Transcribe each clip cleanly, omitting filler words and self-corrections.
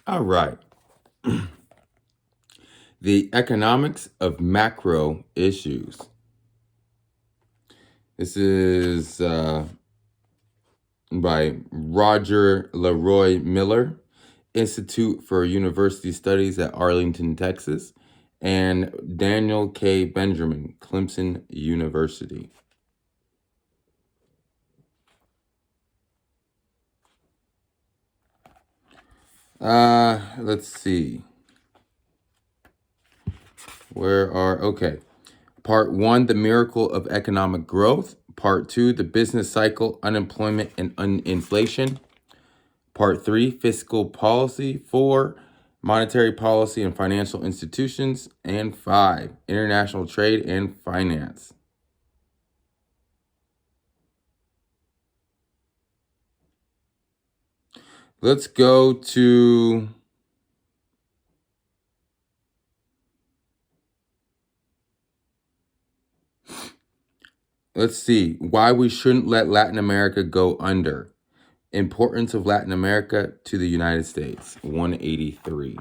All right. The economics of macro issues. This is by Roger Leroy Miller, Institute for University Studies at Arlington, Texas, and Daniel K. Benjamin, Clemson University. Let's see. Okay. Part 1, the miracle of economic growth. Part 2, the business cycle, unemployment, and inflation. Part 3, fiscal policy. 4, monetary policy and financial institutions. And 5, international trade and finance. Let's go to why we shouldn't let Latin America go under. Importance of Latin America to the United States, 183.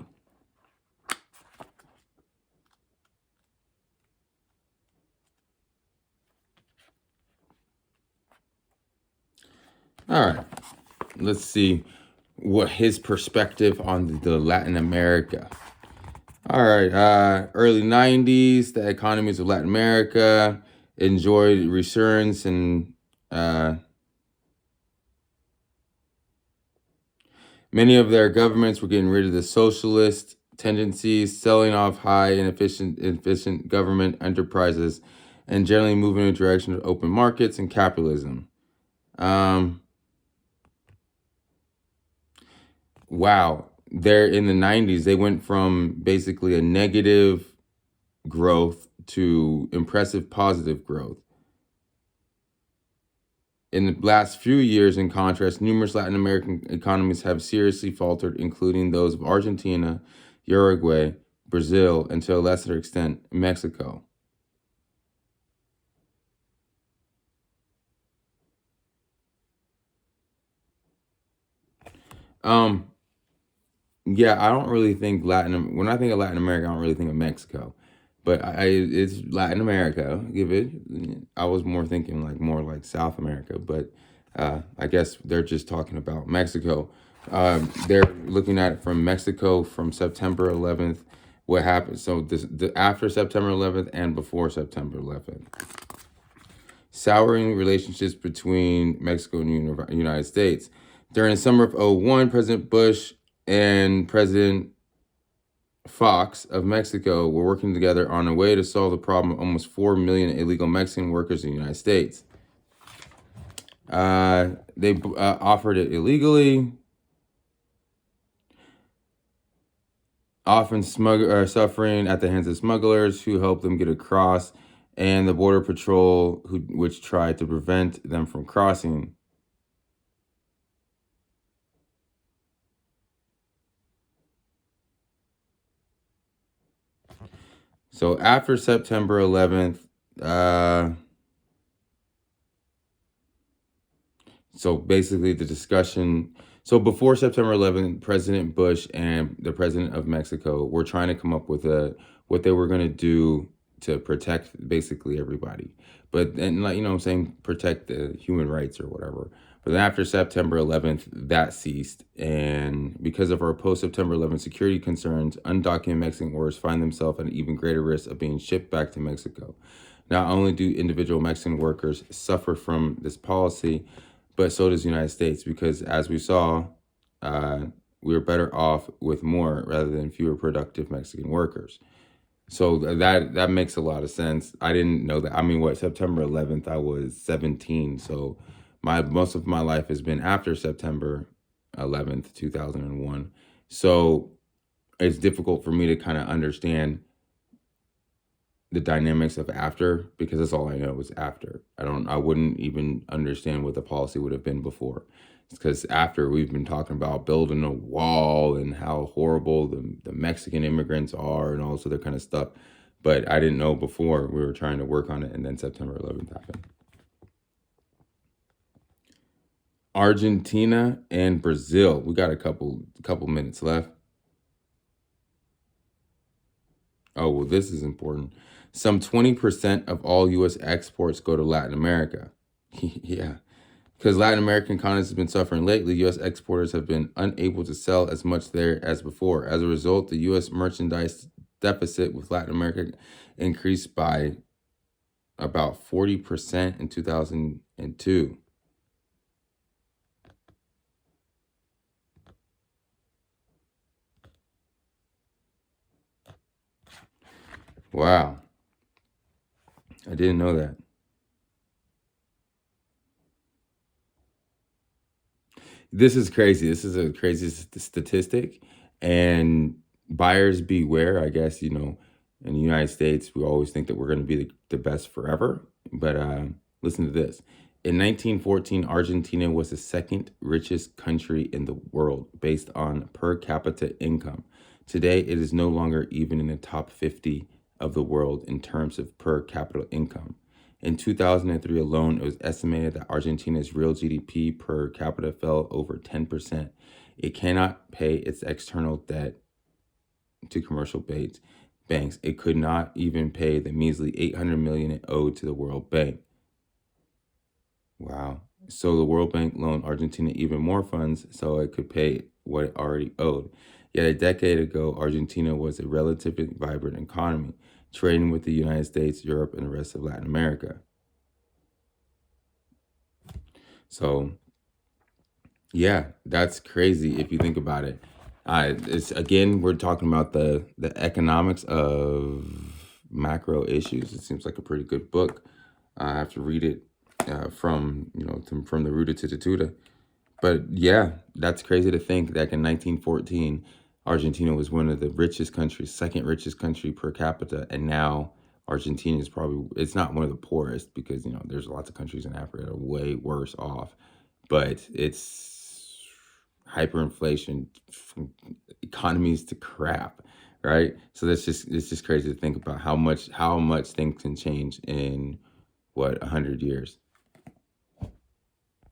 All right, let's see what his perspective on the Latin America. All right, early 90s, the economies of Latin America enjoyed resurgence and many of their governments were getting rid of the socialist tendencies, selling off high and efficient government enterprises, and generally moving in a direction of open markets and capitalism. Wow. There in the 90s, they went from basically a negative growth to impressive positive growth. In the last few years, in contrast, numerous Latin American economies have seriously faltered, including those of Argentina, Uruguay, Brazil, and to a lesser extent, Mexico. Yeah, I don't really think when I think of Latin America, I don't really think of Mexico. But it's Latin America. I was more thinking more like South America, but I guess they're just talking about Mexico. They're looking at it from Mexico from September 11th. What happened? So after September 11th and before September 11th. Souring relationships between Mexico and the United States. During the summer of 2001, President Bush and President Fox of Mexico were working together on a way to solve the problem of almost 4 million illegal Mexican workers in the United States. They offered it illegally, often suffering at the hands of smugglers who helped them get across, and the Border Patrol, which tried to prevent them from crossing. So after September 11th, so basically the discussion, so before September 11th, President Bush and the president of Mexico were trying to come up with what they were going to do to protect basically everybody. But then, I'm saying, protect the human rights or whatever. But then after September 11th, that ceased. And because of our post-September 11th security concerns, undocumented Mexican workers find themselves at an even greater risk of being shipped back to Mexico. Not only do individual Mexican workers suffer from this policy, but so does the United States, because as we saw, we were better off with more rather than fewer productive Mexican workers. So that makes a lot of sense. I didn't know that. I mean, September 11th, I was 17. So most of my life has been after September 11th, 2001. So it's difficult for me to kind of understand the dynamics of after, because that's all I know is after. I wouldn't even understand what the policy would have been before. It's because after, we've been talking about building a wall and how horrible the Mexican immigrants are and all this other kind of stuff. But I didn't know before we were trying to work on it, and then September 11th happened. Argentina and Brazil. We got a couple minutes left. Oh, well, this is important. Some 20% of all U.S. exports go to Latin America. Yeah. Because Latin American economies has been suffering lately, U.S. exporters have been unable to sell as much there as before. As a result, the U.S. merchandise deficit with Latin America increased by about 40% in 2002. Wow, I didn't know that. This is crazy. This is a crazy statistic. And buyers beware. I guess, in the United States, we always think that we're going to be the best forever. But listen to this. In 1914, Argentina was the second richest country in the world based on per capita income. Today, it is no longer even in the top 50 of the world in terms of per capita income. In 2003 alone, it was estimated that Argentina's real GDP per capita fell over 10%. It cannot pay its external debt to commercial banks. It could not even pay the measly 800 million it owed to the World Bank. Wow. So the World Bank loaned Argentina even more funds so it could pay what it already owed. Yet a decade ago, Argentina was a relatively vibrant economy, trading with the United States, Europe, and the rest of Latin America. So, yeah, that's crazy if you think about it. It's again, we're talking about the economics of macro issues. It seems like a pretty good book. I have to read it from from the rooter to the tutor. But yeah, that's crazy to think that in 1914, Argentina was one of the richest countries, second richest country per capita, and now Argentina is probably, it's not one of the poorest because there's lots of countries in Africa that are way worse off, but it's hyperinflation, economies to crap, right? So it's just crazy to think about how much things can change in what 100 years.